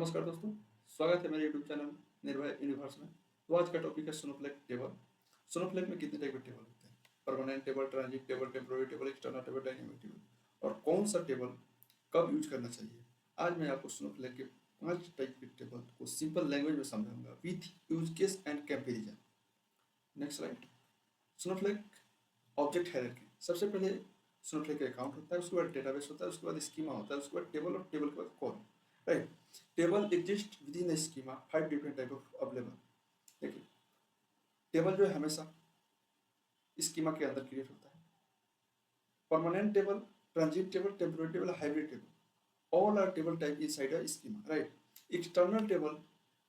नमस्कार दोस्तों, स्वागत है मेरे यूट्यूब चैनल निर्भय यूनिवर्स में। तो आज का टॉपिक है स्नोफ्लेक टेबल। स्नोफ्लेक में कितने टाइप के टेबल होते हैं? Permanent table, transient table, temporary table, external table, dynamic table. और कौन सा टेबल कब यूज करना चाहिए, आज मैं आपको स्नोफ्लेक के 5 टाइप के टेबल को सिंपल लैंग्वेज में समझाऊंगा with use case and comparison. Next slide. Snowflake object hierarchy. सबसे पहले स्नोफ्लेक का अकाउंट होता है, उसके बाद डेटाबेस होता है, उसके बाद स्कीमा होता है, उसके बाद टेबल और टेबल के बाद call. Right. Table exist within schema, 5 different type of available. देखिए, टेबल जो है हमेशा स्कीमा के अंदर क्रिएट होता है। Permanent table, transient table, temporary table, hybrid table, all are table type inside a schema. Right. External table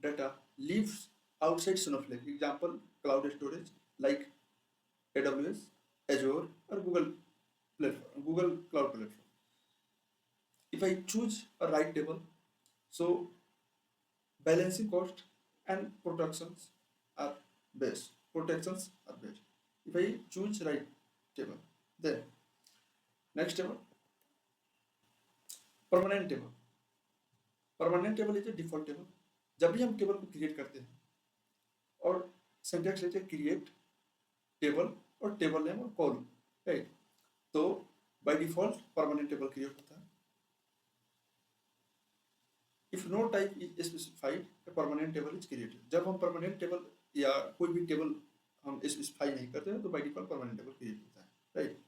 data lives outside Snowflake. Example, cloud storage like AWS, Azure, or Google platform, Google Cloud Platform. If I choose a right table, so balancing cost and protections are best. Protections are best. If I choose right table, then next table, permanent table. Permanent table is a default table. जब भी हम table को create करते हैं और syntax लेते हैं create table और टेबल नेम और कॉलम, राइट। तो by default permanent table create होता है। If no type is specified, permanent table is created. जब हम परमानेंट टेबल या कोई भी टेबल हम स्पेसिफाई नहीं करते हैं तो by default permanent table create होता है, राइट।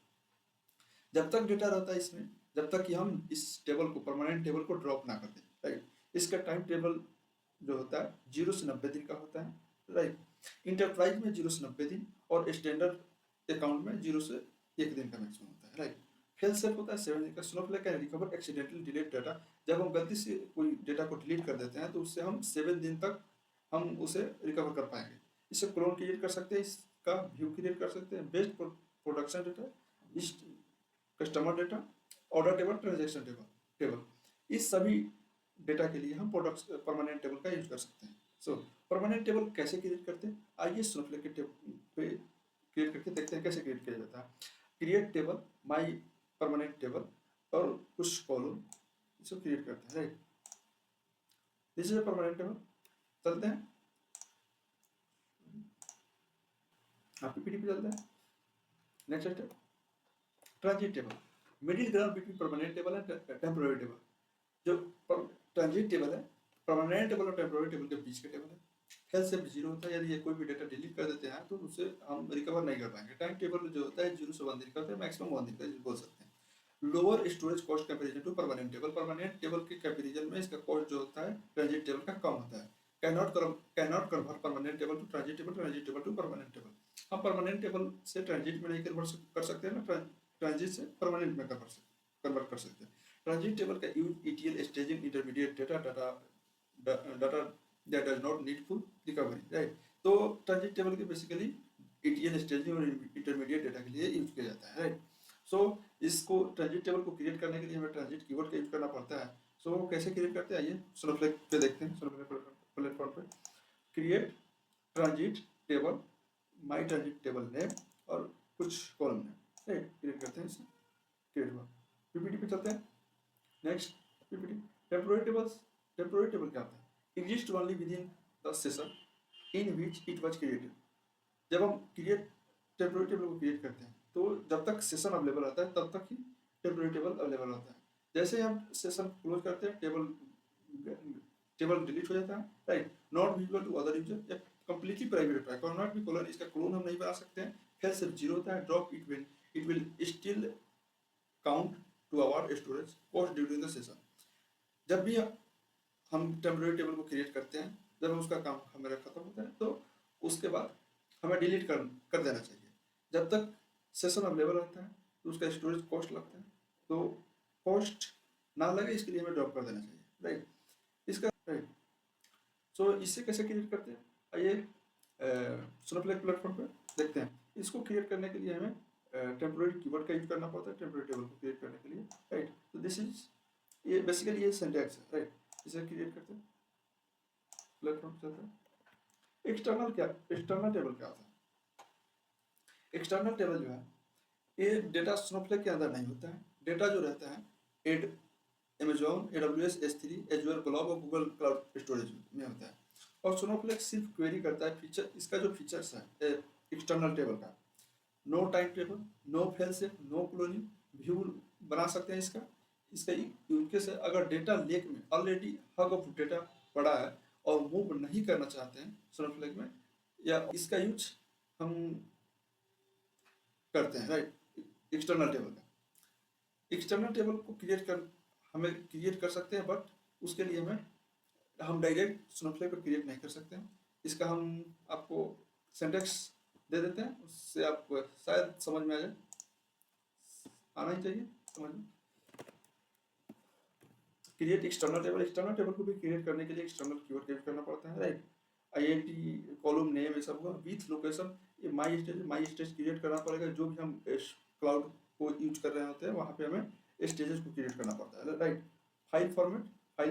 जब तक डेटा रहता है इसमें, जब तक कि हम इस टेबल को, परमानेंट टेबल को ड्रॉप ना कर दें, राइट। इसका टाइम टेबल जो होता है 0 से 90 दिन का होता है, राइट। इंटरप्राइज में 0 से 90 दिन और स्टैंडर्ड अकाउंट में 0 से 1 दिन का मैक्सिमम होता है, राइट। फेल सेफ होता है 7 दिन का। Snowflake can recover accidentally delete data. जब हम गलती से कोई डेटा को डिलीट कर देते हैं तो उससे हम 7 दिन तक हम उसे रिकवर कर पाएंगे। इससे क्लोन क्रिएट कर सकते हैं, इसका व्यू क्रिएट कर सकते हैं, best production data, customer data, order table, transaction table, इस सभी डेटा के लिए हम प्रोडक्ट परमानेंट टेबल का यूज कर सकते हैं। सो परमानेंट टेबल कैसे क्रिएट करते हैं, आइए स्नोफ्लेक के टेबल पे क्रिएट करके देखते हैं कैसे क्रिएट किया जाता है। क्रिएट टेबल, माई परमानेंट टेबल और कुछ कॉलम, इसको क्रिएट करते हैं, right. This is permanent table. चलते हैं, आप पीपीटी पे चलते हैं। Next step, transit table, middle ground between permanent table and temporary table. जो ट्रांजिट टेबल है, परमानेंट टेबल और टेम्पोररी टेबल के बीच का टेबल है। हेल्थ से 0 होता है, यदि ये कोई भी डेटा डिलीट कर देते हैं तो उससे हम रिकवर नहीं कर पाएंगे। टाइम टेबल जो होता है 0 से 1 दिन का होता है, मैक्सिमम 1 दिन का बोल सकते हैं। Lower storage cost comparison to permanent table, permanent table के कंपेरिजन में इसका कॉस्ट जो होता है ट्रांजिट टेबल का कम होता है। Cannot convert permanent table to transient table, transient table to permanent table. हम परमानेंट टेबल से ट्रांजिट में नहीं कन्वर्ट कर सकते हैं ना, ट्रांजिट से परमानेंट में कन्वर्ट कर सकते हैं। ट्रांजिट टेबल का use ETL staging intermediate data that does not need full recovery, right। तो ट्रांजिट टेबल के बेसिकली ETL स्टेजिंग और इंटरमीडिएट डेटा के लिए यूज किया जाता है, राइट। सो इसको ट्रांजिट टेबल को क्रिएट करने के लिए हमें ट्रांजिट कीवर्ड का यूज करना पड़ता है। सो कैसे क्रिएट करते हैं, आइए स्नोफ्लेक पे देखते हैं। स्नोफ्लेक प्लेटफॉर्म पे क्रिएट ट्रांजिट टेबल, माई ट्रांजिट टेबल नेम और कुछ कॉलम नेम, राइट। क्रिएट करते हैं, इसे क्रिएट हुआ। पीपीटी पे चलते हैं। Next PPT, temporary tables. Temporary table क्या होता है, exist only with in the session in which it was created. जब हम टेम्पोररी टेबल को क्रिएट करते हैं तो जब तक सेशन अवेलेबल आता है तब तक ही टेम्पोररी टेबल अवेलेबल होता है। जैसे ही हम सेशन क्लोज करते हैं, टेबल डिलीट हो जाता है, right. Not visible to other user, या कंप्लीटली प्राइवेट होता है। कॉर्नर भी कॉलर, इसका क्लोन हम नहीं बना सकते हैं। फेल सिर्फ 0 होता है। Drop it will still count to our storage cost during the session. जब भी हम टेम्पोररी टेबल को क्रिएट करते हैं, जब उसका काम हमारा खत्म होता है तो उसके बाद हमें डिलीट कर देना चाहिए। जब तक सेशन अवेलेबल रहता है तो उसका स्टोरेज कॉस्ट लगता है, तो कॉस्ट ना लगे इसके लिए हमें ड्रॉप कर देना चाहिए, राइट। इसका राइट। सो इससे कैसे क्रिएट करते हैं, आइए स्नोफ्लेक प्लेटफॉर्म पे देखते हैं। इसको क्रिएट करने के लिए हमें टेम्पोररी कीवर्ड का यूज करना पड़ता है टेम्पोररी टेबल को क्रिएट करने के लिए, राइट। तो दिस इज, ये बेसिकली ये सिंटैक्स है, राइट। इसे क्रिएट करते हैं, प्लेटफॉर्म चलता है। एक्सटर्नल टेबल क्या होता है, एक्सटर्नल टेबल जो है ये डेटा स्नोफ्लेक के अंदर नहीं होता है। डेटा जो रहता है Amazon, AWS, S3, Azure blob और गूगल क्लाउड स्टोरेज में होता है। और स्नोफ्लेक सिर्फ क्वेरी करता है फीचर, इसका जो फीचर्स है एक्सटर्नल टेबल का, no time table, no fail safe, no cloning, view बना सकते हैं इसका। इसका यूज केस है अगर डेटा लेक में ऑलरेडी हग ऑफ डेटा पड़ा है और मूव नहीं करना चाहते हैं स्नोफ्लेक में, या इसका यूज हम करते हैं, राइट, एक्सटर्नल टेबल का। एक्सटर्नल टेबल को हमें क्रिएट कर सकते हैं, बट उसके लिए हम डायरेक्ट स्नोफ्लेक पर क्रिएट नहीं कर सकते हैं। इसका हम आपको सिंटैक्स दे देते हैं, उससे आपको शायद समझ में आ जाए, आना ही चाहिए समझ में। क्रिएट एक्सटर्नल टेबल को भी क्रिएट करने के लिए एक्सटर्नल कीवर्ड क्रिएट करना पड़ता है, राइट। IIT कॉलम नेम ये सब विथ लोकेशन, ये माई स्टेज क्रिएट करना पड़ेगा। जो भी हम क्लाउड को यूज कर रहे होते हैं वहाँ पे हमें स्टेजेस को क्रिएट करना पड़ता है, राइट। फाइल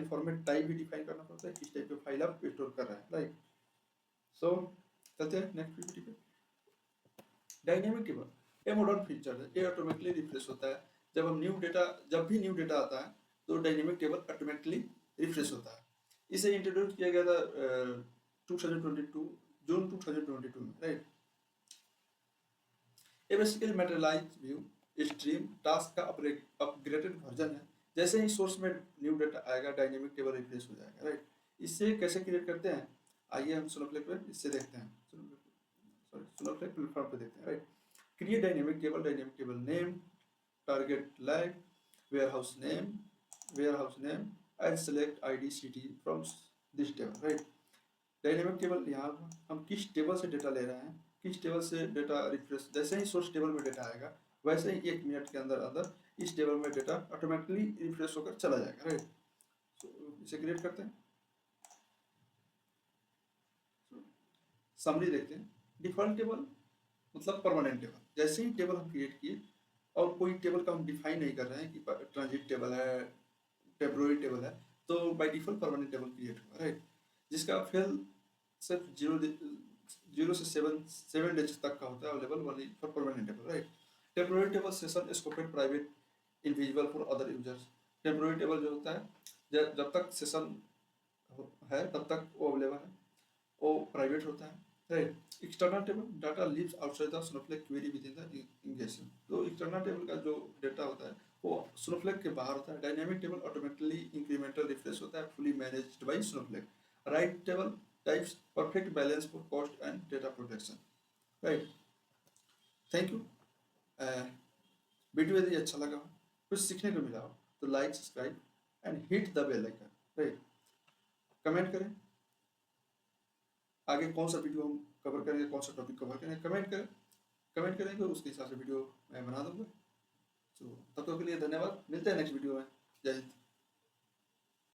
फॉर्मेट टाइप भी डिफाइन करना पड़ता है, किस टाइप का फाइल आप स्टोर कर रहे हैं, राइट। सो चलते हैं नेक्स्ट पीपीटी पे। डायनेमिक टेबल ये मॉडर्न फीचर है, ये ऑटोमेटिकली रिफ्रेश होता है जब भी न्यू डेटा आता है तो डायनेमिक टेबल ऑटोमेटिकली रिफ्रेश होता है। इसे इंट्रोड्यूस किया गया था 2022 जून 2022 में, राइट। ये basically materialize view stream task का अपग्रेडेड वर्जन है। जैसे ही सोर्स में न्यू डेटा आएगा डायनेमिक टेबल रिफ्रेश हो जाएगा, राइट। इससे कैसे क्रिएट करते हैं, आइए हम स्नोफ्लेक पे इससे देखते हैं, स्नोफ्लेक प्लेटफॉर्म पे देखते हैं, right. Create dynamic table name, target lag, warehouse name and select id city from this table, right। Dynamic table यहाँ हम किस टेबल से डेटा ले रहे हैं, किस टेबल से डेटा रिफ्रेश, जैसे ही सोर्स टेबल में डेटा आएगा वैसे ही 1 मिनट के अंदर अंदर इस टेबल में डेटा ऑटोमेटिकली रिफ्रेश होकर चला जाएगा, राइट। इसे क्रिएट करते हैं, समरी देखते हैं। डिफॉल्ट टेबल मतलब परमानेंट टेबल, जैसे ही टेबल हम क्रिएट किए और कोई टेबल का हम डिफाइन नहीं कर रहे हैं कि ट्रांजिट टेबल है, टेम्पोररी टेबल है, तो by default permanent table create होगा, राइट। जिसका फेल सिर्फ 0 से 7 डेज तक का होता है available only for permanent table, right. Temporary table session scoped private invisible for other users. Temporary table जो होता है जब तक सेशन है तब तक वो अवेलेबल है, वो प्राइवेट होता है, right. External table data lives outside the Snowflake query with in the engagement. तो एक्सटर्नल टेबल का जो डेटा होता है वो स्नोफ्लेक के बाहर होता है। Dynamic table automatically incremental refresh होता है, fully managed by Snowflake. Right table types perfect balance for cost and data protection, right. Thank you. Video यदि अच्छा लगा हो, कुछ सीखने को मिला हो तो like, subscribe and hit the bell icon, right. Comment करें आगे कौन सा वीडियो हम कवर करेंगे, कौन सा टॉपिक कवर करेंगे, कमेंट करेंगे, उसके हिसाब से वीडियो मैं बना दूंगा। तो तब तक के लिए धन्यवाद, मिलते हैं नेक्स्ट वीडियो में। जय हिंद।